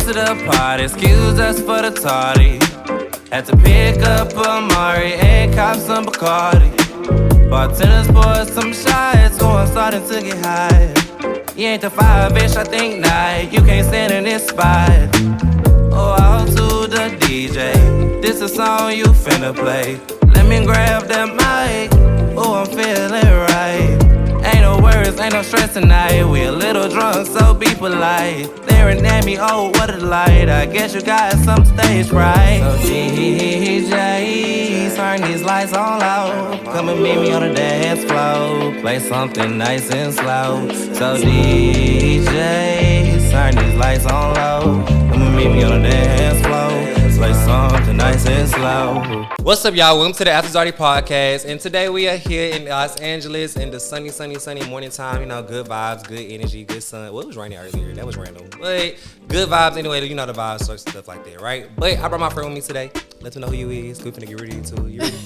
to the party, excuse us for the tardy. Had to pick up Amari and cop some Bacardi. Bartenders pour some shots, going starting to get high. You ain't the fire, bitch, I think not. You can't stand in this spot. Oh, out to the DJ. This a song you finna play. Let me grab that mic. Oh, I'm feeling right. Ain't no worries, ain't no stress tonight. We a little drunk, so be polite. Staring at me, oh, what a light. I guess you got some stage fright. So DJ, turn these lights on low. Come and meet me on the dance floor. Play something nice and slow. So DJ, turn these lights on low. Come and meet me on the dance floor. Play something nice and slow. What's up, y'all? Welcome to the After Zarty podcast. And today we are here in Los Angeles in the sunny morning time. You know, good vibes, good energy, good sun. Well, it was raining earlier. That was random. But good vibes anyway. You know the vibes, sorts of stuff like that, right? But I brought my friend with me today. Let them know who you is. We're finna get ready to it. You ready?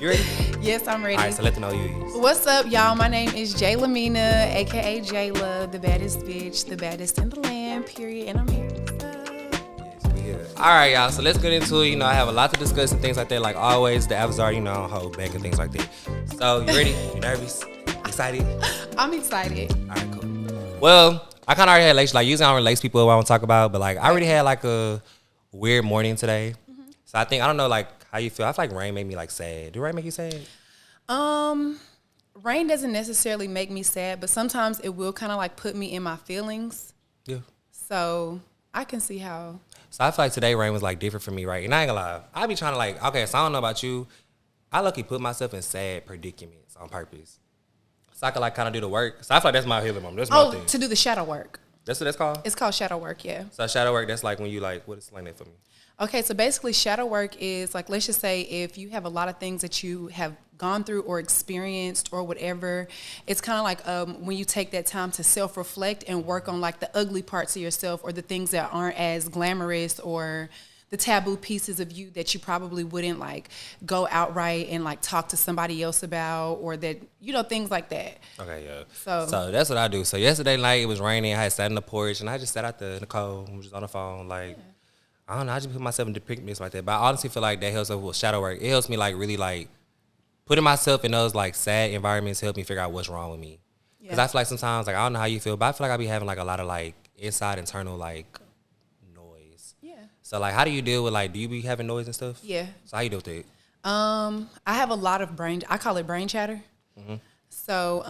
You ready? Yes, I'm ready. All right, so let them know who you is. What's up, y'all? My name is Jela, a.k.a. Jela, the baddest bitch, the baddest in the land, period. And I'm here. All right, y'all. So let's get into it. You know, I have a lot to discuss and things like that. Like always, the After Zarty, you know, I don't hold back and things like that. So you ready? You nervous? Excited? I'm excited. All right, cool. Well, I kind of already had like usually I don't relate to people I want to talk about, but like I already had like a weird morning today. Mm-hmm. So I think I don't know like how you feel. I feel like rain made me like sad. Do rain make you sad? Rain doesn't necessarily make me sad, but sometimes it will kind of like put me in my feelings. Yeah. So I can see how. So I feel like today rain was like different for me, right? And I ain't gonna lie, I be trying to like, okay, so I don't know about you, I lucky put myself in sad predicaments on purpose, so I could like kind of do the work. So I feel like that's my healing moment. That's my thing. To do the shadow work. That's what that's called. It's called shadow work, yeah. So shadow work, that's like when you like, what explain that for me? Okay, so basically shadow work is like, let's just say if you have a lot of things that you have gone through or experienced or whatever, it's kind of like when you take that time to self-reflect and work on like the ugly parts of yourself or the things that aren't as glamorous or the taboo pieces of you that you probably wouldn't like go outright and like talk to somebody else about, or that, you know, things like that. Okay, yeah. So that's what I do. So yesterday night it was raining, I had sat in the porch and I just sat out there in the cold, was just on the phone, like, yeah. I don't know, I just put myself in the picnics like that. But I honestly feel like that helps with shadow work. It helps me like really like putting myself in those like sad environments help me figure out what's wrong with me. Because I feel like sometimes, like, I don't know how you feel, but I feel like I be having like a lot of like inside internal like noise. Yeah. So like, how do you deal with like, do you be having noise and stuff? Yeah. So how you deal with it? I have a lot of I call it brain chatter. Mm-hmm. So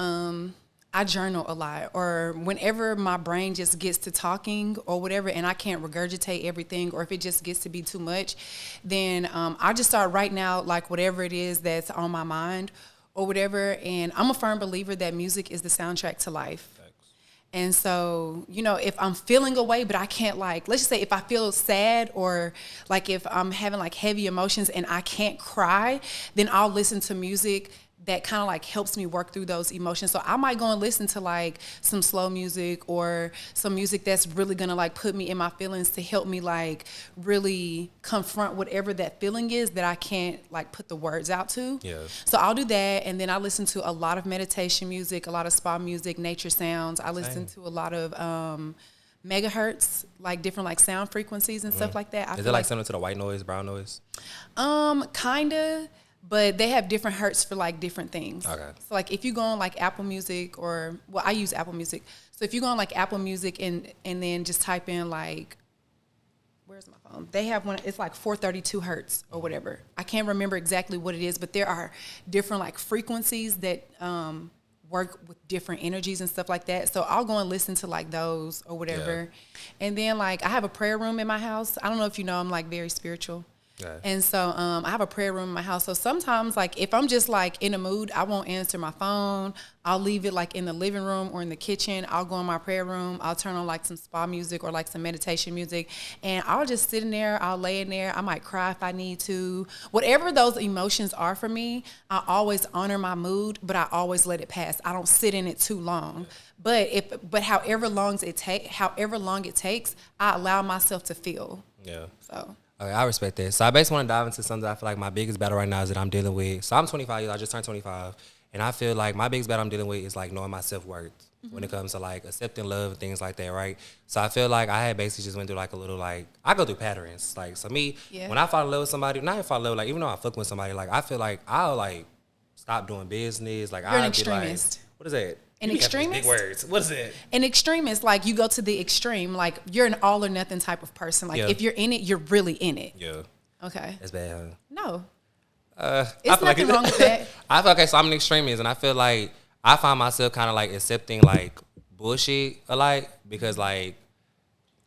I journal a lot, or whenever my brain just gets to talking or whatever and I can't regurgitate everything, or if it just gets to be too much, then I just start writing out like whatever it is that's on my mind or whatever. And I'm a firm believer that music is the soundtrack to life. Thanks. And so, you know, if I'm feeling a way, but I can't like, let's just say if I feel sad or like if I'm having like heavy emotions and I can't cry, then I'll listen to music that kind of like helps me work through those emotions. So I might go and listen to like some slow music or some music that's really gonna like put me in my feelings to help me like really confront whatever that feeling is that I can't like put the words out to. Yeah. So I'll do that, and then I listen to a lot of meditation music, a lot of spa music, nature sounds. I listen to a lot of megahertz, like different like sound frequencies and stuff like that. Is it like similar to the white noise, brown noise? Kinda. But they have different hertz for like different things. Okay. So like if you go on like Apple Music or, well, I use Apple Music. So if you go on like Apple Music and then just type in like, where's my phone? They have one, it's like 432 hertz or whatever. I can't remember exactly what it is, but there are different like frequencies that work with different energies and stuff like that. So I'll go and listen to like those or whatever. Yeah. And then like I have a prayer room in my house. I don't know if you know, I'm like very spiritual. Yeah. And so I have a prayer room in my house. So sometimes, like, if I'm just, like, in a mood, I won't answer my phone. I'll leave it, like, in the living room or in the kitchen. I'll go in my prayer room. I'll turn on, like, some spa music or, like, some meditation music. And I'll just sit in there. I'll lay in there. I might cry if I need to. Whatever those emotions are for me, I always honor my mood, but I always let it pass. I don't sit in it too long. But however long it takes, I allow myself to feel. Yeah. So. Okay, I respect that. So I basically want to dive into something I feel like my biggest battle right now is that I'm dealing with. So I'm 25 years. I just turned 25. And I feel like my biggest battle I'm dealing with is like knowing my self-worth. when it comes to like accepting love and things like that, right? So I feel like I had basically just went through like a little like I go through patterns. Like so me, when I fall in love with somebody, not even fall in love, like even though I fuck with somebody, like I feel like I'll like stop doing business. Like You're an I'll extremist. Be like, what is that? An extremist? Big words. What is that? An extremist, like you go to the extreme, like you're an all or nothing type of person. Like if you're in it, you're really in it. Yeah. Okay. That's bad, huh? No. It's nothing wrong with that. I feel okay, so I'm an extremist, and I feel like I find myself kind of like accepting like bullshit a lot because like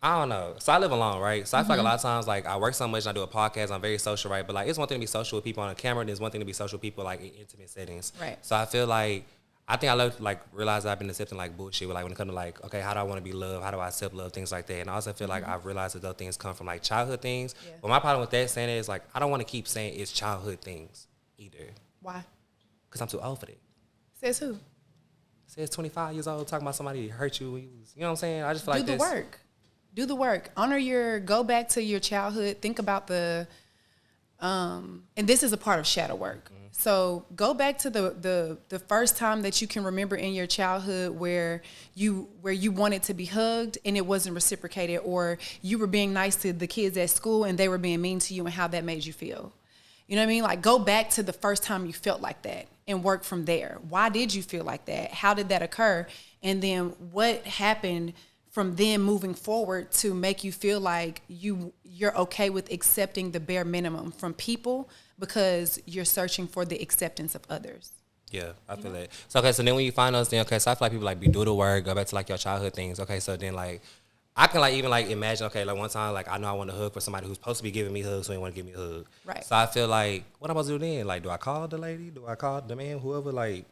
I don't know. So I live alone, right? So I feel like a lot of times like I work so much and I do a podcast. I'm very social, right? But like it's one thing to be social with people on a camera, and it's one thing to be social with people like in intimate settings. Right. So I feel like I think I love like realize that I've been accepting like bullshit. Like when it comes to like, okay, how do I want to be loved? How do I accept love? Things like that. And I also feel like I've realized that those things come from like childhood things. Yeah. But my problem with that saying is like I don't want to keep saying it's childhood things either. Why? Because I'm too old for that. Says who? Says 25 years old talking about somebody hurt you when you was, you know what I'm saying? I just feel like do the work. Do the work. Go back to your childhood. Think about the, and this is a part of shadow work. So go back to the first time that you can remember in your childhood where you wanted to be hugged and it wasn't reciprocated, or you were being nice to the kids at school and they were being mean to you, and how that made you feel. You know what I mean? Like go back to the first time you felt like that and work from there. Why did you feel like that? How did that occur? And then what happened from then moving forward to make you feel like you're okay with accepting the bare minimum from people because you're searching for the acceptance of others. Yeah, I feel that. So, okay, so then when you find those things, okay, so I feel like people like do the work, go back to like your childhood things. Okay, so then like, I can like even like imagine, okay, like one time, like I know I want a hug for somebody who's supposed to be giving me hugs, so they want to give me a hug. Right. So I feel like, what am I supposed to do then? Like, do I call the lady? Do I call the man? Whoever? Like,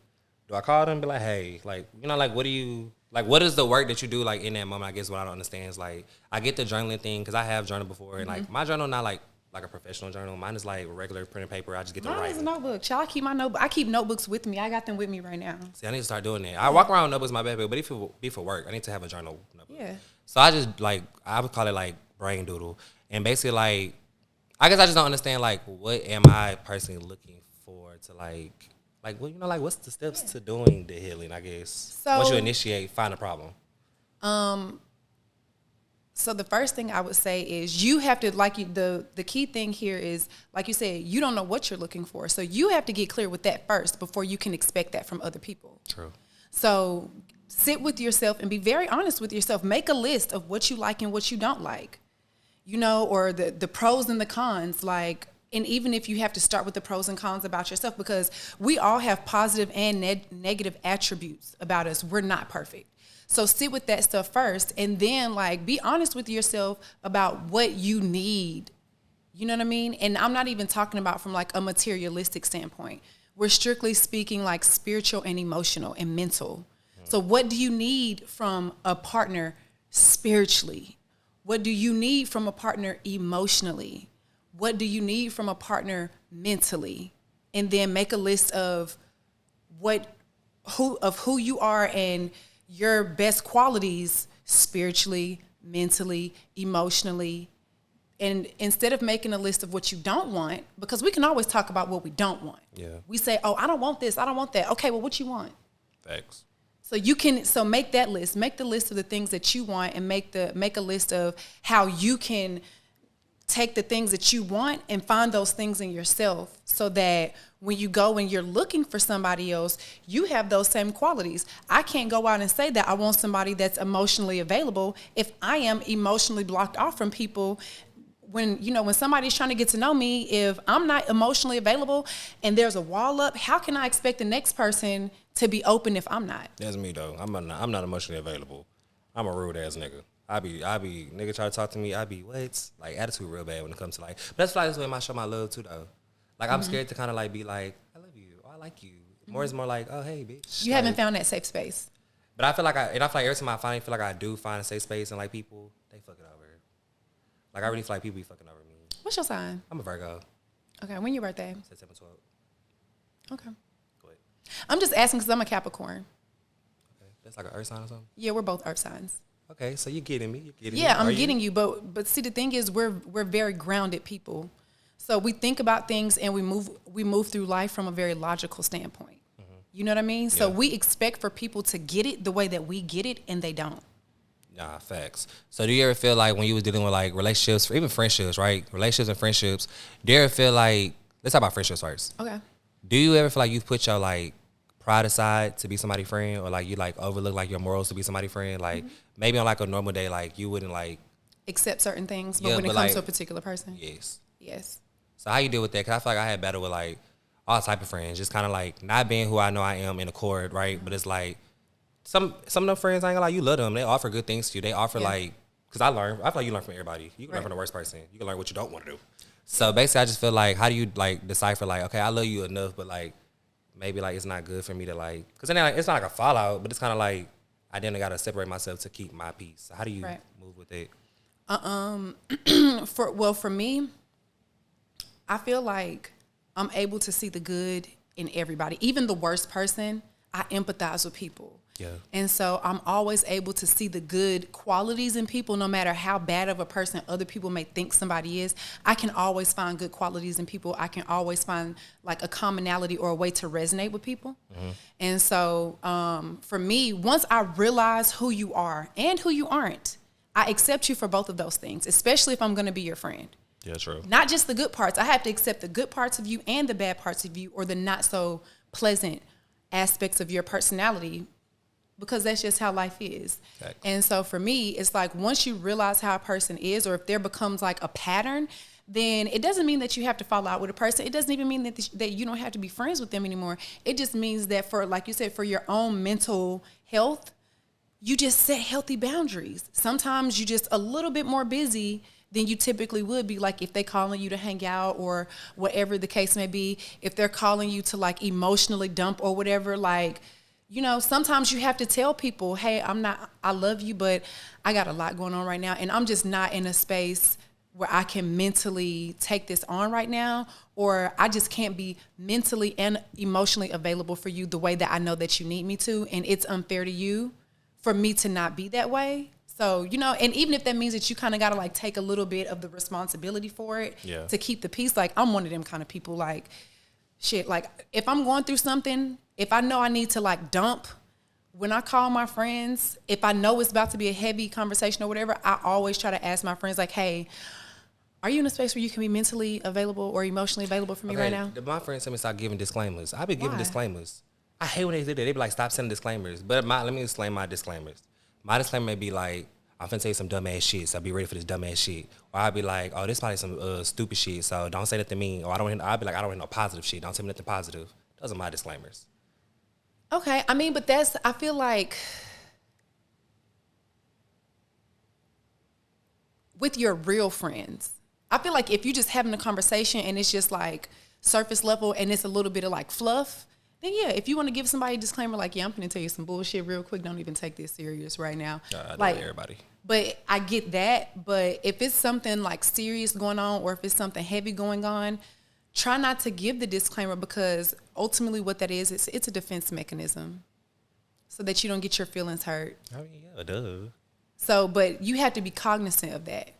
do I call them and be like, hey, like, you know, like, what is the work that you do like in that moment? I guess what I don't understand is like, I get the journaling thing because I have journaled before, and like my journal not like a professional journal. Mine is like regular printed paper. I just get to write. Mine is a notebook. Child, I keep my notebook. I keep notebooks with me. I got them with me right now. See, I need to start doing that. I walk around with notebooks in my backpack, but if it be for work, I need to have a journal notebook. Yeah. So I just like, I would call it like brain doodle. And basically like, I guess I just don't understand like, what am I personally looking for to like, well, you know, like what's the steps to doing the healing, I guess? So, once you initiate, find a problem. So the first thing I would say is you have to, the key thing here is, like you said, you don't know what you're looking for. So you have to get clear with that first before you can expect that from other people. True. So sit with yourself and be very honest with yourself. Make a list of what you like and what you don't like, you know, or the pros and the cons, like, and even if you have to start with the pros and cons about yourself, because we all have positive and negative attributes about us. We're not perfect. So sit with that stuff first, and then like be honest with yourself about what you need. You know what I mean? And I'm not even talking about from like a materialistic standpoint. We're strictly speaking like spiritual and emotional and mental. So what do you need from a partner spiritually? What do you need from a partner emotionally? What do you need from a partner mentally? And then make a list of who you are and your best qualities spiritually, mentally, emotionally. And instead of making a list of what you don't want, because we can always talk about what we don't want. Yeah. We say, oh, I don't want this, I don't want that. Okay, well, what you want? Thanks. So make that list. Make the list of the things that you want, and make a list of how you can take the things that you want and find those things in yourself, so that when you go and you're looking for somebody else, you have those same qualities. I can't go out and say that I want somebody that's emotionally available if I am emotionally blocked off from people. When somebody's trying to get to know me, if I'm not emotionally available and there's a wall up, how can I expect the next person to be open if I'm not? That's me though. I'm not emotionally available. I'm a rude ass nigga. I be nigga try to talk to me. I be what? Like attitude real bad when it comes to like. But that's why this way I show my love too though. Like I'm scared to kind of like be like, I love you, or I like you. More is more like, oh hey bitch. You like, haven't found that safe space. But I feel like every time I feel like I do find a safe space, and like people, they fuck it over. Like I really feel like people be fucking over me. What's your sign? I'm a Virgo. Okay, when your birthday? September 12th. Okay. Go ahead. I'm just asking because I'm a Capricorn. Okay, that's like an earth sign or something. Yeah, we're both earth signs. Okay, so you're getting me. Yeah, I'm getting you, but see, the thing is, we're very grounded people, so we think about things and we move through life from a very logical standpoint. You know what I mean? So we expect for people to get it the way that we get it, and they don't. Nah, facts. So do you ever feel like when you was dealing with like relationships, or even friendships, right? Relationships and friendships, do you ever feel like, let's talk about friendships first. Okay. Do you ever feel like you've put your like pride aside to be somebody's friend, or like you like overlook like your morals to be somebody's friend? Like maybe on like a normal day, like you wouldn't like accept certain things, but when it comes to a particular person. Yes. So how you deal with that? Cause I feel like I had battle with like all type of friends, just kind of like not being who I know I am in accord, right? But it's like some of them friends, I ain't gonna lie, you love them. They offer good things to you. They offer like, cause I feel like you learn from everybody. You can learn from the worst person. You can learn what you don't want to do. So basically, I just feel like, how do you like decipher like, okay, I love you enough, but like maybe like it's not good for me to like, cause then like, it's not like a fallout, but it's kind of like I then gotta separate myself to keep my peace. So how do you move with it? For me, I feel like I'm able to see the good in everybody, even the worst person. I empathize with people. Yeah. And so I'm always able to see the good qualities in people, no matter how bad of a person other people may think somebody is. I can always find good qualities in people. I can always find like a commonality or a way to resonate with people. And so for me, once I realize who you are and who you aren't, I accept you for both of those things, especially if I'm going to be your friend. Yeah, true. Not just the good parts. I have to accept the good parts of you and the bad parts of you, or the not so pleasant aspects of your personality, because that's just how life is. Exactly. And so for me, it's like once you realize how a person is, or if there becomes like a pattern, then it doesn't mean that you have to fall out with a person. It doesn't even mean that you don't have to be friends with them anymore. It just means that for, like you said, for your own mental health, you just set healthy boundaries. Sometimes you just a little bit more busy than you typically would be, like if they calling you to hang out or whatever the case may be, if they're calling you to like emotionally dump or whatever, like, you know, sometimes you have to tell people, hey, I love you, but I got a lot going on right now, and I'm just not in a space where I can mentally take this on right now, or I just can't be mentally and emotionally available for you the way that I know that you need me to, and it's unfair to you for me to not be that way. So, you know, and even if that means that you kind of got to like take a little bit of the responsibility for it to keep the peace, like I'm one of them kind of people, like, shit, like if I'm going through something, if I know I need to like dump, when I call my friends, if I know it's about to be a heavy conversation or whatever, I always try to ask my friends like, hey, are you in a space where you can be mentally available or emotionally available for me right now? My friends tell me stop giving disclaimers. I've been giving disclaimers. I hate when they do that. They be like, stop sending disclaimers. But let me explain my disclaimers. My disclaimer may be like, I'm finna tell you some dumbass shit, so be ready for this dumbass shit. Or I'll be like, oh, this probably some stupid shit, so don't say nothing mean. Or I'll be like, I don't hear no positive shit. Don't tell me nothing positive. Those are my disclaimers. Okay, I mean, but I feel like with your real friends, I feel like if you're just having a conversation and it's just like surface level and it's a little bit of like fluff, then yeah, if you want to give somebody a disclaimer like, yeah, I'm going to tell you some bullshit real quick, don't even take this serious right now. Like everybody. But I get that. But if it's something like serious going on, or if it's something heavy going on, try not to give the disclaimer, because ultimately what that is, it's a defense mechanism so that you don't get your feelings hurt. I mean, yeah, duh. So, but you have to be cognizant of that.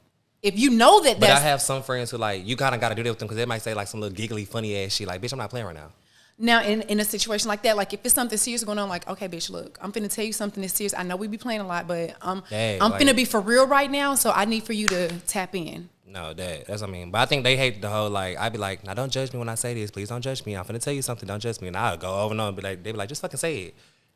If you know that But I have some friends who like, you kind of got to do that with them, because they might say like some little giggly, funny ass shit. Like, bitch, I'm not playing right now. Now, in a situation like that, like if it's something serious going on, like, okay, bitch, look, I'm finna tell you something that's serious. I know we be playing a lot, but I'm finna be for real right now, so I need for you to tap in. No, that's what I mean. But I think they hate the whole, like, I'd be like, now don't judge me when I say this. Please don't judge me. I'm finna tell you something. Don't judge me. And I'll go over and over and be like, they be like, just fucking say it.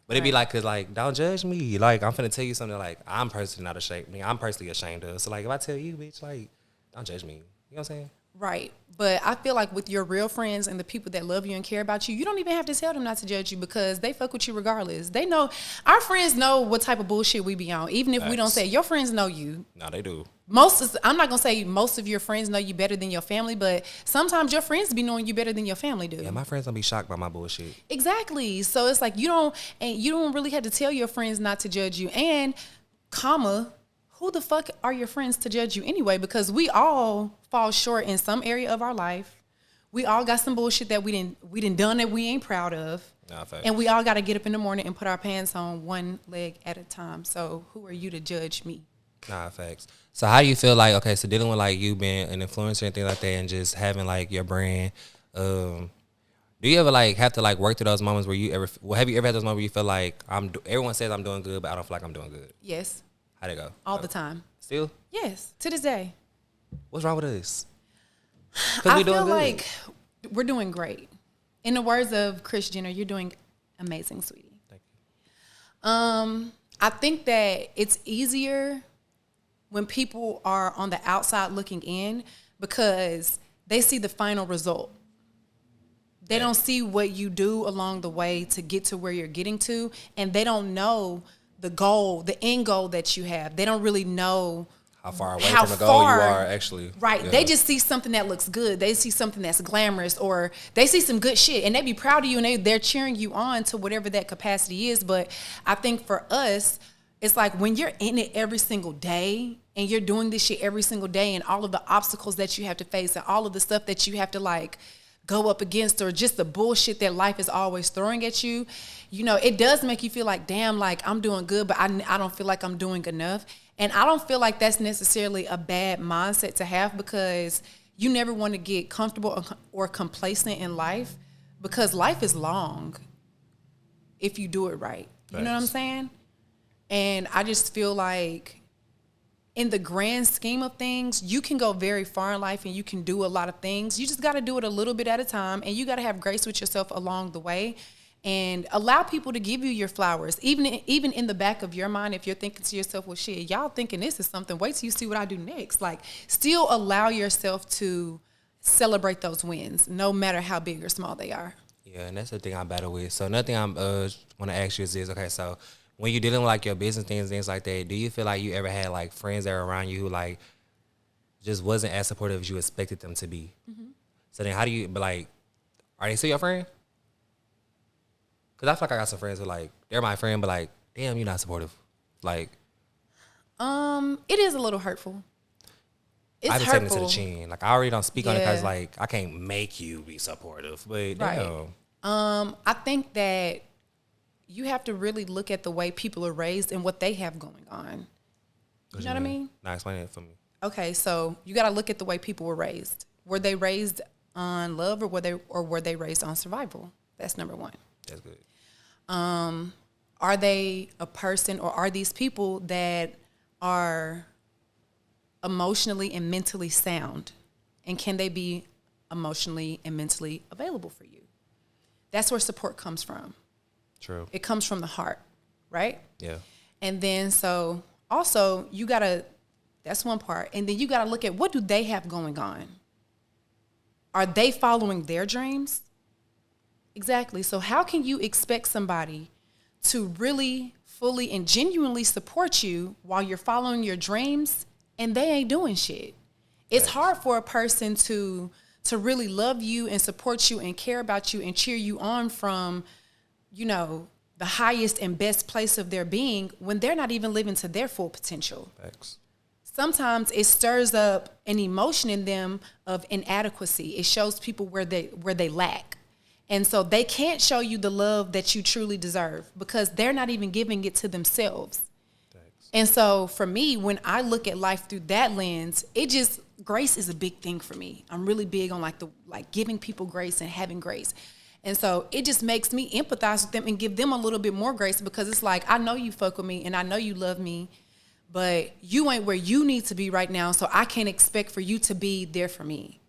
But it'd be like, cause like, don't judge me. Like, I'm finna tell you something like I'm personally not ashamed. I mean, I'm personally ashamed of. So like, if I tell you, bitch, like, don't judge me. You know what I'm saying? Right. But I feel like with your real friends and the people that love you and care about you, you don't even have to tell them not to judge you, because they fuck with you regardless. They know, our friends know what type of bullshit we be on. Even if we don't say it, your friends know you. No, they do. I'm not going to say most of your friends know you better than your family, but sometimes your friends be knowing you better than your family do. Yeah, my friends don't be shocked by my bullshit. Exactly. So it's like you don't really have to tell your friends not to judge you. And, who the fuck are your friends to judge you anyway? Because we all fall short in some area of our life. We all got some bullshit that we didn't done that we ain't proud of. Nah, and we all got to get up in the morning and put our pants on one leg at a time. So who are you to judge me? Nah, facts. So how do you feel like, okay, so dealing with like you being an influencer and things like that, and just having like your brand, Do you ever like have to like work through those moments where have you ever had those moments where you feel like everyone says I'm doing good, but I don't feel like I'm doing good? Yes. How'd it go? All the time. Still? Yes. To this day. What's wrong with us? I feel like we're doing great. In the words of Kris Jenner, you're doing amazing, sweetie. Thank you. I think that it's easier when people are on the outside looking in because they see the final result. They don't see what you do along the way to get to where you're getting to, and they don't know the goal, the end goal that you have. They don't really know how far away from the goal you are, actually. Right. Yeah. They just see something that looks good. They see something that's glamorous, or they see some good shit, and they be proud of you, and they're cheering you on to whatever that capacity is. But I think for us, it's like when you're in it every single day, and you're doing this shit every single day, and all of the obstacles that you have to face, and all of the stuff that you have to like go up against, or just the bullshit that life is always throwing at you, you know, it does make you feel like, damn, like I'm doing good, but I don't feel like I'm doing enough. And I don't feel like that's necessarily a bad mindset to have, because you never want to get comfortable or complacent in life, because life is long if you do it right. You know what I'm saying? And I just feel like in the grand scheme of things, you can go very far in life and you can do a lot of things. You just got to do it a little bit at a time, and you got to have grace with yourself along the way, and allow people to give you your flowers. Even in the back of your mind, if you're thinking to yourself, well, shit, y'all thinking this is something, wait till you see what I do next. Like, still allow yourself to celebrate those wins, no matter how big or small they are. Yeah, and that's the thing I battle with. So another thing I want to ask you is this. Okay, so when you're dealing with like your business things like that, do you feel like you ever had like friends that were around you who like just wasn't as supportive as you expected them to be? Mm-hmm. So then how do you, but like, are they still your friend? Because I feel like I got some friends who like, they're my friend, but like, damn, you're not supportive. Like, it is a little hurtful. It's I've been taking it to the chin. Like, I already don't speak on it because like, I can't make you be supportive, but damn. I think that you have to really look at the way people are raised and what they have going on. You know what I mean? Now explain it for me. Okay, so you got to look at the way people were raised. Were they raised on love, or were they raised on survival? That's number one. That's good. Are they a person, or are these people that are emotionally and mentally sound? And can they be emotionally and mentally available for you? That's where support comes from. True. It comes from the heart, right? Yeah. And then so also you gotta, that's one part. And then you gotta look at, what do they have going on? Are they following their dreams? Exactly. So how can you expect somebody to really, fully, and genuinely support you while you're following your dreams and they ain't doing shit? It's hard for a person to really love you and support you and care about you and cheer you on from, you know, the highest and best place of their being when they're not even living to their full potential. Thanks. Sometimes it stirs up an emotion in them of inadequacy. It shows people where they lack. And so they can't show you the love that you truly deserve because they're not even giving it to themselves. Thanks. And so for me, when I look at life through that lens, grace is a big thing for me. I'm really big on like giving people grace and having grace. And so it just makes me empathize with them and give them a little bit more grace, because it's like, I know you fuck with me and I know you love me, but you ain't where you need to be right now, so I can't expect for you to be there for me.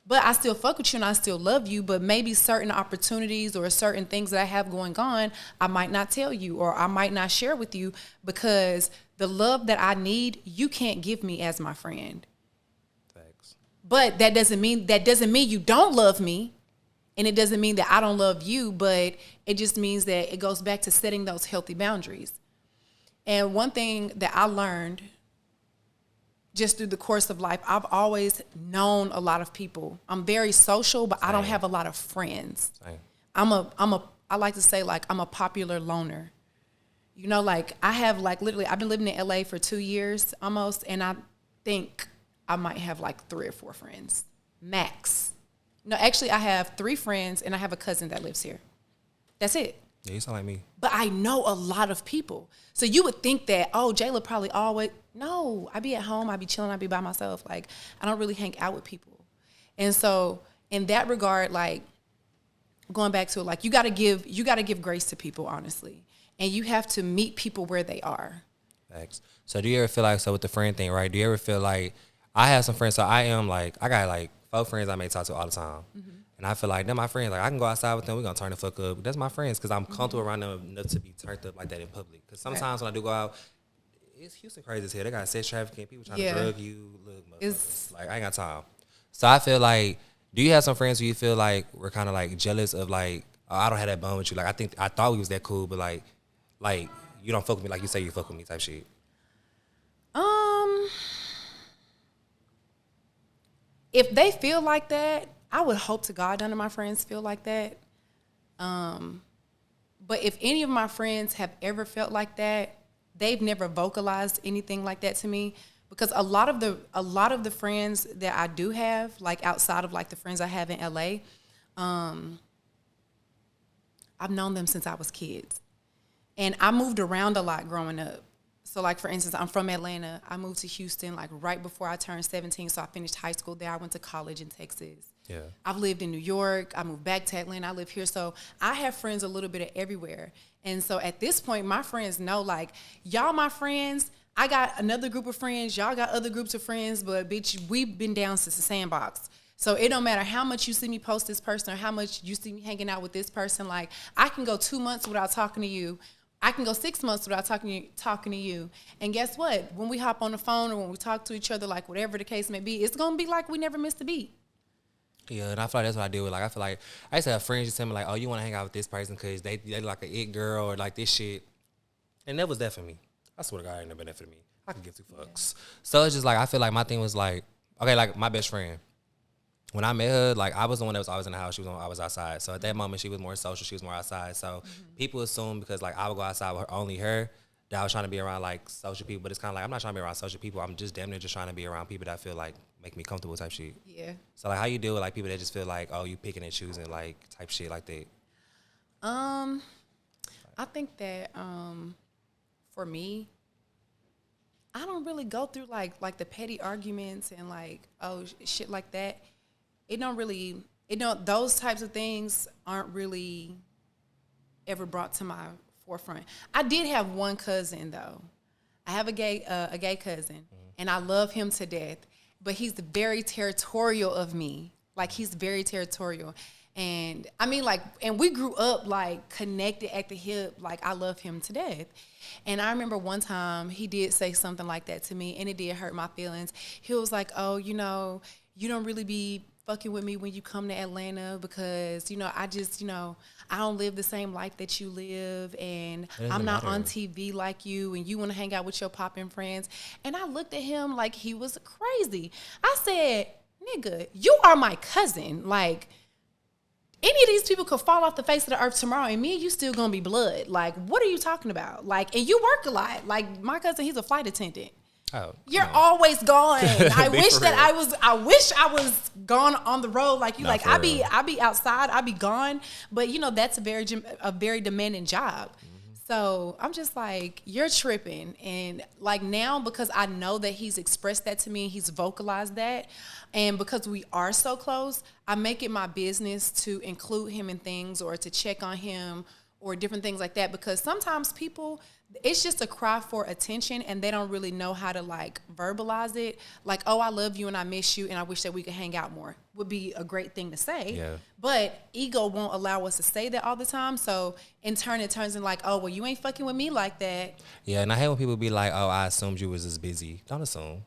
But I still fuck with you and I still love you, but maybe certain opportunities or certain things that I have going on, I might not tell you, or I might not share with you, because the love that I need, you can't give me as my friend. Thanks. But that doesn't mean you don't love me. And it doesn't mean that I don't love you, but it just means that it goes back to setting those healthy boundaries. And one thing that I learned just through the course of life, I've always known a lot of people. I'm very social, but I don't have a lot of friends. Same. I like to say, like, I'm a popular loner. You know, like, I have, like, literally, I've been living in LA for 2 years almost, and I think I might have like 3 or 4 friends, max. No, actually, I have 3 friends, and I have a cousin that lives here. That's it. Yeah, you sound like me. But I know a lot of people. So you would think that, oh, Jela probably always... No, I be at home, I be chilling, I be by myself. Like, I don't really hang out with people. And so in that regard, like, going back to it, like you gotta give grace to people, honestly, and you have to meet people where they are. Thanks. So do you ever feel like, so with the friend thing, right? Do you ever feel like, I have some friends, so I got like 4 friends I may talk to all the time. Mm-hmm. And I feel like they're my friends. Like I can go outside with them, we're gonna turn the fuck up. That's my friends because I'm comfortable around them enough to be turned up like that in public. Because sometimes when I do go out, it's Houston crazy as hell. They got sex trafficking, people trying to drug you. Look, like I ain't got time. So I feel like, do you have some friends who you feel like we're kind of like jealous of, like, oh, I don't have that bond with you. Like I thought we was that cool, but like you don't fuck with me like you say you fuck with me type shit. If they feel like that, I would hope to God none of my friends feel like that. But if any of my friends have ever felt like that, they've never vocalized anything like that to me. Because a lot of the friends that I do have, like outside of like the friends I have in LA, I've known them since I was kids. And I moved around a lot growing up. So like, for instance, I'm from Atlanta. I moved to Houston like right before I turned 17. So I finished high school there. I went to college in Texas. Yeah. I've lived in New York. I moved back to Atlanta. I live here. So I have friends a little bit of everywhere. And so at this point, my friends know, like, y'all my friends. I got another group of friends. Y'all got other groups of friends. But bitch, we've been down since the sandbox. So it don't matter how much you see me post this person or how much you see me hanging out with this person. Like, I can go 2 months without talking to you. I can go 6 months without talking to you. And guess what? When we hop on the phone or when we talk to each other, like whatever the case may be, it's going to be like we never missed a beat. Yeah, and I feel like that's what I deal with. Like, I feel like I used to have friends just tell me, like, oh, you want to hang out with this person because they like an it girl or like this shit. And that was that for me. I swear to God, I ain't never been that for me. I can give 2 fucks. Yeah. So it's just like, I feel like my thing was like, okay, like my best friend. When I met her, like I was the one that was always in the house. I was outside. So at that moment, she was more social. She was more outside. So people assume because like I would go outside with only her, that I was trying to be around like social people. But it's kind of like I'm not trying to be around social people. I'm just damn near just trying to be around people that I feel like make me comfortable type shit. Yeah. So like, how you deal with like people that just feel like, oh, you picking and choosing like type shit like that? I think that for me, I don't really go through like the petty arguments and like shit like that. Those types of things aren't really ever brought to my forefront. I did have one cousin though. I have a gay cousin, and I love him to death. But he's very territorial of me. Like, he's very territorial, and I mean, like, and we grew up like connected at the hip. Like, I love him to death. And I remember one time he did say something like that to me, and it did hurt my feelings. He was like, "Oh, you know, you don't really be fucking with me when you come to Atlanta because, you know, I just, you know, I don't live the same life that you live, and I'm not on TV like you, and you want to hang out with your poppin' friends." And I looked at him like he was crazy. I said, "Nigga, you are my cousin. Like, any of these people could fall off the face of the earth tomorrow, and me and you still gonna be blood. Like, what are you talking about? Like, and you work a lot. Like, my cousin, he's a flight attendant. Oh, you're always gone. I wish I was gone on the road like you. Not like I be outside, I be gone. But you know, that's a very demanding job. So I'm just like, you're tripping. And like now, because I know that he's expressed that to me and he's vocalized that, and because we are so close, I make it my business to include him in things or to check on him or different things like that, because sometimes people, it's just a cry for attention and they don't really know how to like verbalize it. Like, oh, I love you and I miss you and I wish that we could hang out more would be a great thing to say. Yeah. But ego won't allow us to say that all the time. So in turn, it turns in like, oh, well, you ain't fucking with me like that. Yeah, and I hate when people be like, oh, I assumed you was just busy. Don't assume.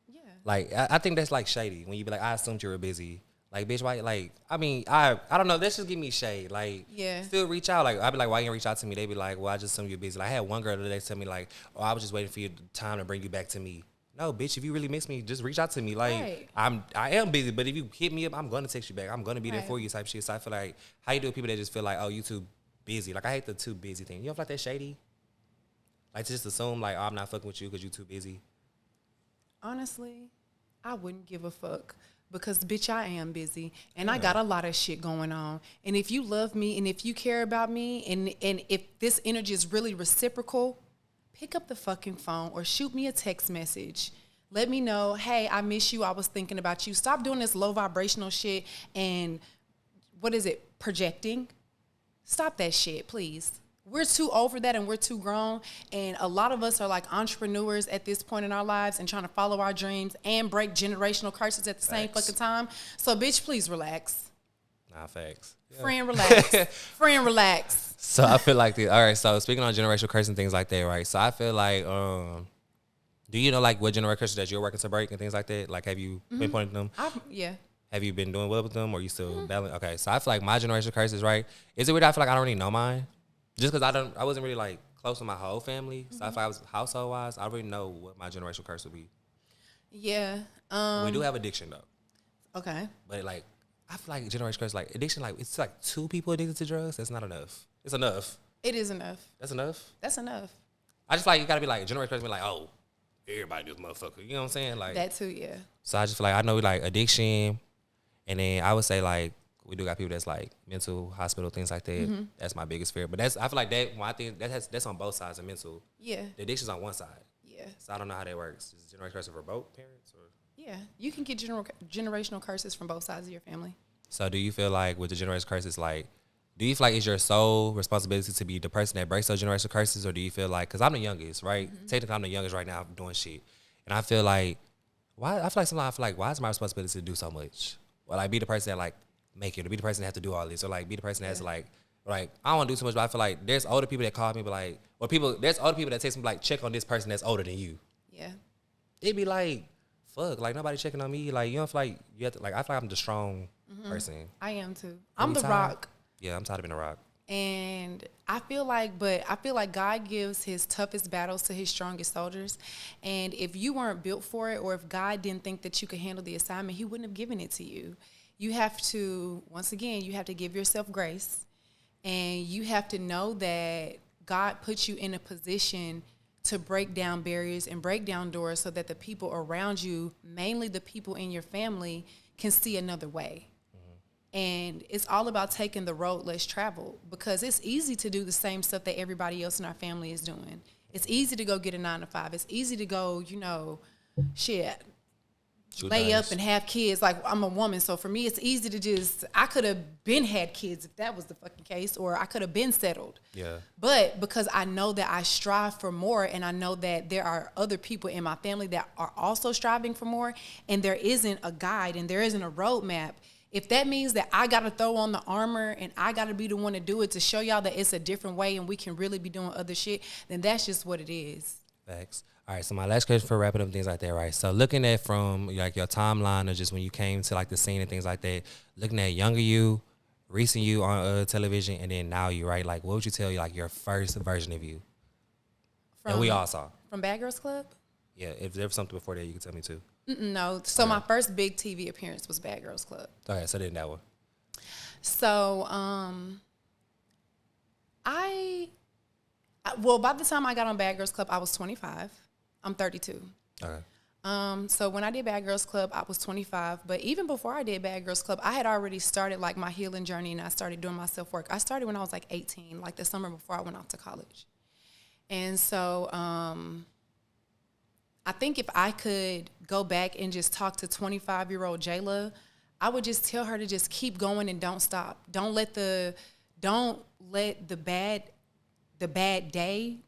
Yeah. Like, I think that's like shady when you be like, I assumed you were busy. Like, bitch, why? Like, I mean, I don't know. Let's just give me shade. Like, yeah. Still reach out. Like, I'd be like, why you didn't reach out to me? They be like, well, I just assumed you're busy. Like, I had one girl today tell me like, oh, I was just waiting for your time to bring you back to me. No, bitch, if you really miss me, just reach out to me. Like, right. I am busy, but if you hit me up, I'm gonna text you back. I'm gonna be there for you type shit. So I feel like, how you do with people that just feel like, oh, you too busy? Like, I hate the too busy thing. You don't feel like that shady? Like, to just assume like, oh, I'm not fucking with you because you too busy. Honestly, I wouldn't give a fuck. Because, bitch, I am busy, and I got a lot of shit going on. And if you love me, and if you care about me, and if this energy is really reciprocal, pick up the fucking phone or shoot me a text message. Let me know, hey, I miss you. I was thinking about you. Stop doing this low vibrational shit and, what is it, projecting. Stop that shit, please. We're too over that and we're too grown. And a lot of us are like entrepreneurs at this point in our lives and trying to follow our dreams and break generational curses at the same fucking time. So, bitch, please relax. Nah, facts. Yeah. Friend, relax. Friend, relax. So I feel like all right, so speaking on generational curses and things like that, right? So I feel like, do you know like what generational curses that you're working to break and things like that? Like, have you pinpointed them? Yeah. Have you been doing well with them, or you still battling? Okay, so I feel like my generational curses, right? Is it weird? I feel like I don't really know mine, just because I wasn't really like close to my whole family. So I feel like I was household wise, I already know what my generational curse would be. Yeah. We do have addiction though. Okay. But like, I feel like generational curse, like addiction, like it's like 2 people addicted to drugs. That's not enough. It's enough. It is enough. That's enough. That's enough. I just feel like you gotta be like generational curse, be like, oh, everybody this motherfucker. You know what I'm saying? Like That too, yeah. So I just feel like I know like addiction. And then I would say like we do got people that's like mental hospital, things like that. That's my biggest fear. But I feel like that one thing that's on both sides of mental. Yeah. The addiction's on one side. Yeah. So I don't know how that works. Is generational curse for both parents or? Yeah. You can get generational curses from both sides of your family. So do you feel like with the generational curses, like, do you feel like it's your sole responsibility to be the person that breaks those generational curses, or do you feel like, because I'm the youngest, right? Technically I'm the youngest right now doing shit, and I feel like sometimes why is my responsibility to do so much? Or like be the person that like make it, or be the person that has to do all this, or like be the person that's like I don't want to do too much, but I feel like there's older people that call me, but like, or there's older people that text me like, check on this person that's older than you. Yeah. It'd be like, fuck, like nobody checking on me. Like you don't feel like you have to, like I feel like I'm the strong person. I am too. I'm the rock. Yeah, I'm tired of being a rock. And I feel like God gives his toughest battles to his strongest soldiers. And if you weren't built for it, or if God didn't think that you could handle the assignment, he wouldn't have given it to you. You have to, once again, you have to give yourself grace. And you have to know that God puts you in a position to break down barriers and break down doors so that the people around you, mainly the people in your family, can see another way. And it's all about taking the road less traveled, because it's easy to do the same stuff that everybody else in our family is doing. It's easy to go get a 9-to-5. It's easy to go, lay up and have kids. Like, I'm a woman, so for me, it's easy to I could have been had kids if that was the fucking case, or I could have been settled. Yeah. But because I know that I strive for more, and I know that there are other people in my family that are also striving for more, and there isn't a guide and there isn't a roadmap, if that means that I got to throw on the armor and I got to be the one to do it to show y'all that it's a different way and we can really be doing other shit, then that's just what it is. Facts. All right, so my last question for wrapping up things like that, right? So looking at from like your timeline, or just when you came to like the scene and things like that, looking at younger you, recent you on television, and then now you, right? Like, what would you tell you like your first version of you that we all saw? From Bad Girls Club? Yeah, if there was something before that, you could tell me too. No, so my first big TV appearance was Bad Girls Club. Okay, so then that one. So, by the time I got on Bad Girls Club, I was 25. I'm 32. Okay. So when I did Bad Girls Club, I was 25. But even before I did Bad Girls Club, I had already started like my healing journey, and I started doing my self work. I started when I was like 18, like the summer before I went off to college. And so, I think if I could go back and just talk to 25-year-old Jela, I would just tell her to just keep going and don't stop. Don't let the bad day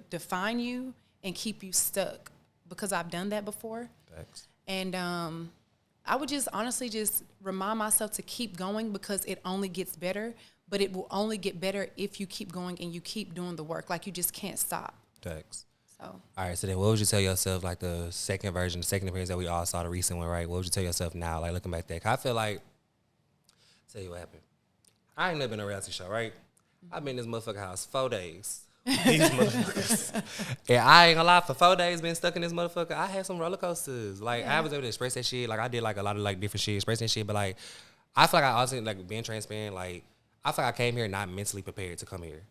define you and keep you stuck, because I've done that before. Thanks. And I would just honestly just remind myself to keep going, because it only gets better, but it will only get better if you keep going and you keep doing the work. Like, you just can't stop. Thanks. So. All right, so then what would you tell yourself, like the second appearance that we all saw, the recent one, right? What would you tell yourself now, like looking back there? 'Cause I feel like, tell you what happened. I ain't never been on a reality show, right? I've been in this motherfucker house 4 days. These motherfuckers. And I ain't gonna lie, for 4 days been stuck in this motherfucker, I had some roller coasters. Like, I was able to express that shit. Like, I did like a lot of like different shit, expressing that shit. But like, I feel like I also, like, being transparent, like, I feel like I came here not mentally prepared to come here.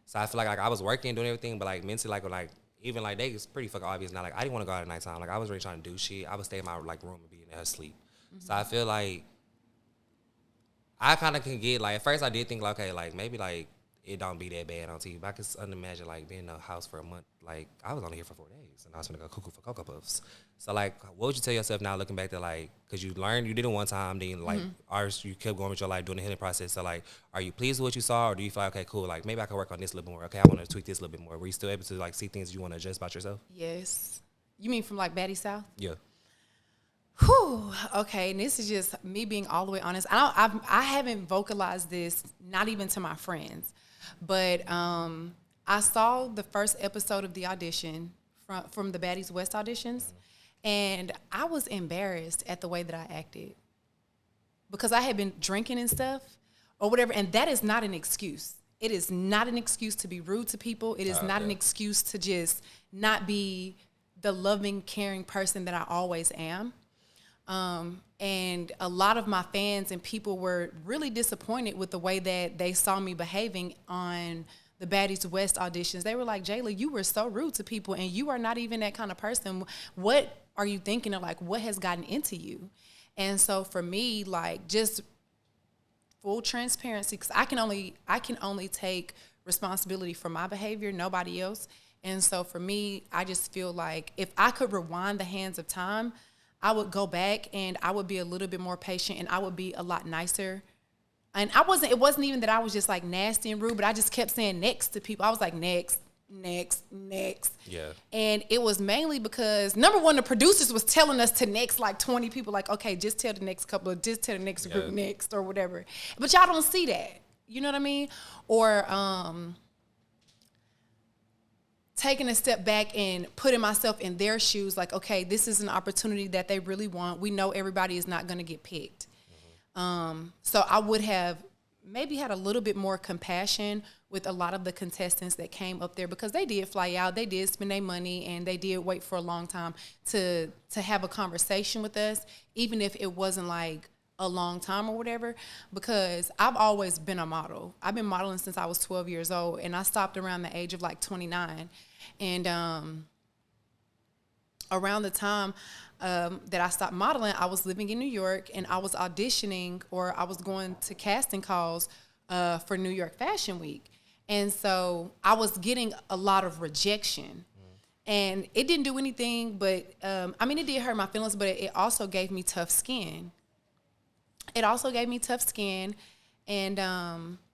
So I feel like I was working, doing everything, but like mentally, like even like they was pretty fucking obvious now. Like, I didn't want to go out at nighttime. Like, I was really trying to do shit. I would stay in my like room and be in there asleep. So I feel like I kind of can get like, at first I did think like, okay, like maybe like it don't be that bad on TV. But I can imagine like being in a house for a month. Like I was only here for 4 days, and I was gonna go cuckoo for Cocoa Puffs. So like, what would you tell yourself now, looking back to like, because you learned, you did it one time, then like, you kept going with your life doing the healing process. So like, are you pleased with what you saw, or do you feel like, okay, cool, like maybe I can work on this a little bit more. Okay, I want to tweak this a little bit more. Were you still able to like see things you want to adjust about yourself? Yes. You mean from like Baddie South? Yeah. Whew. Okay, and this is just me being all the way honest. I haven't vocalized this, not even to my friends, but I saw the first episode of the audition from the Baddies West auditions, and I was embarrassed at the way that I acted because I had been drinking and stuff or whatever, and that is not an excuse. It is not an excuse to be rude to people. It is not an excuse to just not be the loving, caring person that I always am. And a lot of my fans and people were really disappointed with the way that they saw me behaving on the Baddies West auditions. They were like, Jela, you were so rude to people, and you are not even that kind of person. What are you thinking of? Like, what has gotten into you? And so for me, like, just full transparency, because I can only take responsibility for my behavior, nobody else. And so for me, I just feel like if I could rewind the hands of time, I would go back and I would be a little bit more patient, and I would be a lot nicer. And it wasn't even that I was just like nasty and rude, but I just kept saying next to people. I was like, next. Yeah. And it was mainly because, number one, the producers was telling us to next like 20 people, like, okay, just tell the next couple, just tell the next group next or whatever. But y'all don't see that. You know what I mean? Or taking a step back and putting myself in their shoes, like, okay, this is an opportunity that they really want. We know everybody is not going to get picked. So I would have maybe had a little bit more compassion with a lot of the contestants that came up there, because they did fly out, they did spend their money, and they did wait for a long time to have a conversation with us, even if it wasn't like a long time or whatever, because I've always been a model. I've been modeling since I was 12 years old, and I stopped around the age of like 29. And around the time that I stopped modeling, I was living in New York, and I was auditioning, or I was going to casting calls for New York Fashion Week. And so I was getting a lot of rejection. And it didn't do anything, but I mean, it did hurt my feelings, but it also gave me tough skin. And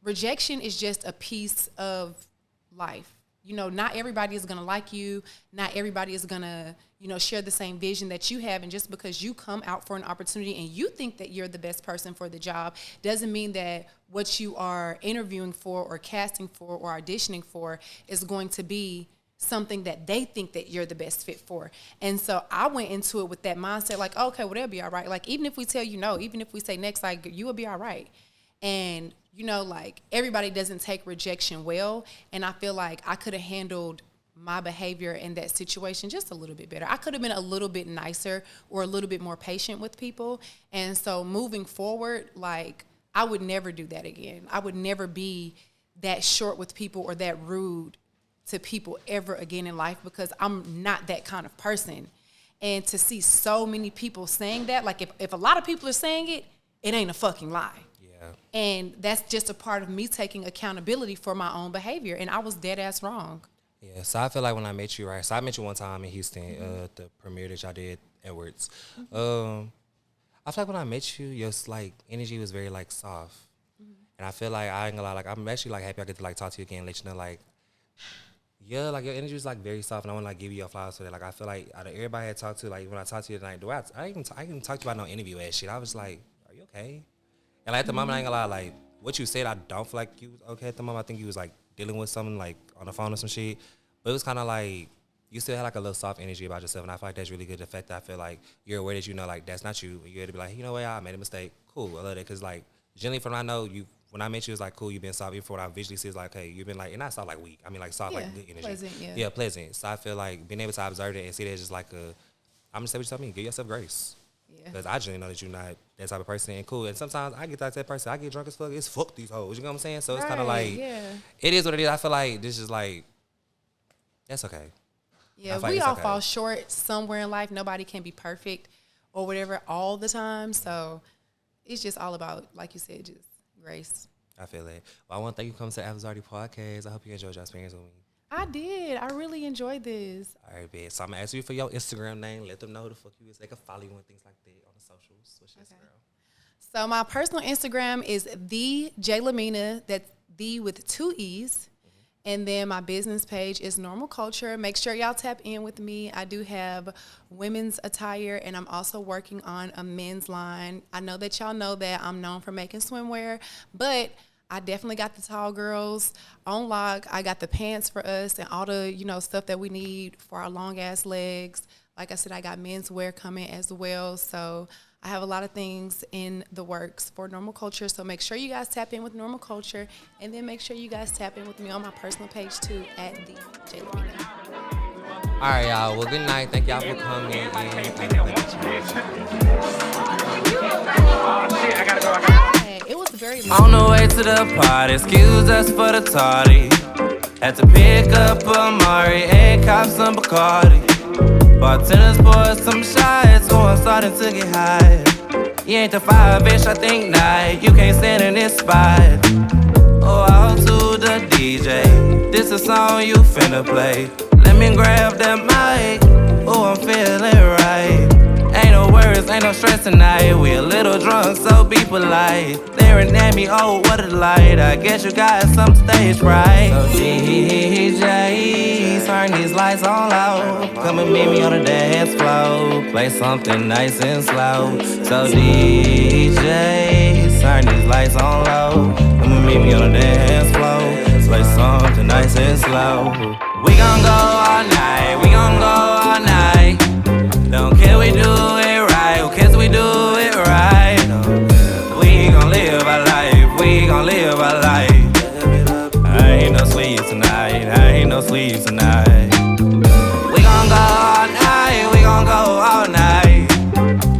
rejection is just a piece of life. You know, not everybody is going to like you. Not everybody is going to, share the same vision that you have. And just because you come out for an opportunity and you think that you're the best person for the job doesn't mean that what you are interviewing for or casting for or auditioning for is going to be something that they think that you're the best fit for. And so I went into it with that mindset, like, okay, well, they'll be all right. Like, even if we tell you no, even if we say next, like, you will be all right. And, like, everybody doesn't take rejection well. And I feel like I could have handled my behavior in that situation just a little bit better. I could have been a little bit nicer or a little bit more patient with people. And so moving forward, like, I would never do that again. I would never be that short with people or that rude to people ever again in life, because I'm not that kind of person. And to see so many people saying that, like, if a lot of people are saying it, it ain't a fucking lie. And that's just a part of me taking accountability for my own behavior. And I was dead ass wrong. Yeah, so I feel like when I met you, right? So I met you one time in Houston, the premiere that y'all did at Words. I feel like when I met you, your like energy was very like soft. And I feel like I ain't gonna lie, like I'm actually like happy I get to like talk to you again and let you know like, yeah, like your energy is like very soft, and I want to like give you your flowers for that. Like I feel like out of everybody I had talked to, like when I talked to you tonight, I even talked about no interview ass shit. I was like, are you okay? And like, at the moment, I ain't gonna lie, like, what you said, I don't feel like you was okay at the moment. I think you was, like, dealing with something, like, on the phone or some shit. But it was kind of like, you still had, like, a little soft energy about yourself. And I feel like that's really good. The fact that I feel like you're aware that like, that's not you. You're to be like, you know what, I made a mistake. Cool, I love that. Because, like, generally from what I know, when I met you, it was like, cool, you've been soft. Even for what I visually see, it's like, hey, you've been, like, and not soft, like, weak. I mean, like, soft, like, good energy. Pleasant, yeah, pleasant. So I feel like being able to observe it and see that it's just like I'm going to say what you told me. Give yourself grace. Because I genuinely know that you're not that type of person, and cool. And sometimes I get that type of person. I get drunk as fuck. It's fuck these hoes. You know what I'm saying? So it's kind of like, it is what it is. I feel like this is like, that's okay. Yeah, we all fall short somewhere in life. Nobody can be perfect or whatever all the time. So it's just all about, like you said, just grace. I feel it. Well, I want to thank you for coming to the After Zarty podcast. I hope you enjoyed your experience with me. I did. I really enjoyed this. All right, bitch. So I'm gonna ask you for your Instagram name. Let them know who the fuck you is. They can follow you and things like that on the socials. What's your Instagram? So my personal Instagram is the Jela. That's the with 2 E's. And then my business page is Normal Culture. Make sure y'all tap in with me. I do have women's attire, and I'm also working on a men's line. I know that y'all know that I'm known for making swimwear, but I definitely got the tall girls on lock. I got the pants for us and all the, stuff that we need for our long ass legs. Like I said, I got men's wear coming as well. So I have a lot of things in the works for Normal Culture. So make sure you guys tap in with Normal Culture, and then make sure you guys tap in with me on my personal page too at the Jela. All right, y'all. Well, good night. Thank y'all for coming. It was very On the way to the party, excuse us for the tardy. Had to pick up a Mari and cop some Bacardi. Bartenders pour some shots, so I'm starting to get high. You ain't the fire, bitch, I think not. You can't stand in this spot. Oh, out to the DJ. This a song you finna play. Let me grab that mic. Oh, I'm feeling right. Ain't no worries, ain't no stress tonight. We a little drunk, so be polite. Staring at me, oh, what a light. I guess you got some stage fright. So DJ, turn these lights on low. Come and meet me on the dance floor. Play something nice and slow. So DJ, turn these lights on low. Come and meet me on the dance floor. Play something nice and slow. We gon' go all night, we gon' go all night. Don't care, we do it right. Who cares, we do it right. We gon' live our life, we gon' live our life. I ain't no sleep tonight, I ain't no sleep tonight. We gon' go all night, we gon' go all night.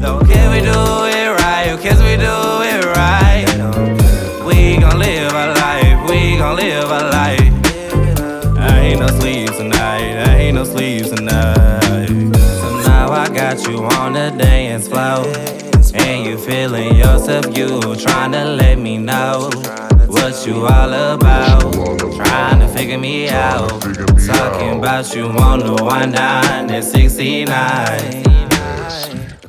Don't care, we do it right. Who cares, we do it right. We gon' live our life, we gon' live our life. I ain't no sleep tonight, I ain't no sleep tonight. I got you on the dance floor, and you feeling yourself, you tryna let me know what you all about, trying to figure me out, talking about you on the 19 at 69.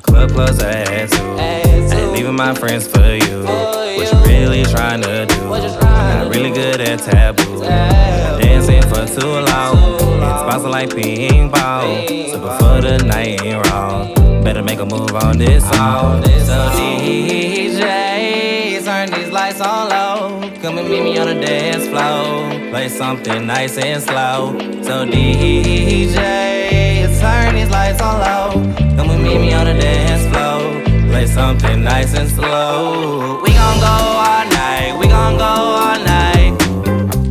Club close at 2, ain't leaving my friends for you. What you really tryna do? I'm not really good at taboo, dancing for too long. It's bouncing like ping pong. So before the night ain't wrong, better make a move on this song. So DJ, turn these lights on low. Come and meet me on the dance floor. Play something nice and slow. So DJ, turn these lights on low. Come and meet me on the dance floor. Play something nice and slow. We gon' go all night, we gon' go all night.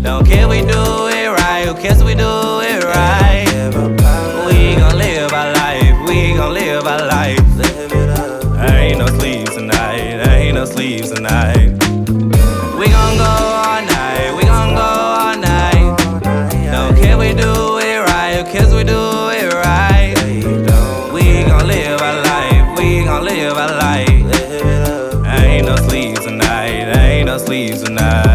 Don't care, we do it right. Who cares, we do it right. We gon' live our life, we gon' live our life. I ain't no sleep tonight, I ain't no sleep tonight. We gon' go all night, we gon' go all night. Don't care, we do it right. Who cares, we do it right. We gon' live our life, we gon' live our life. I ain't no sleep tonight, I ain't no sleep tonight.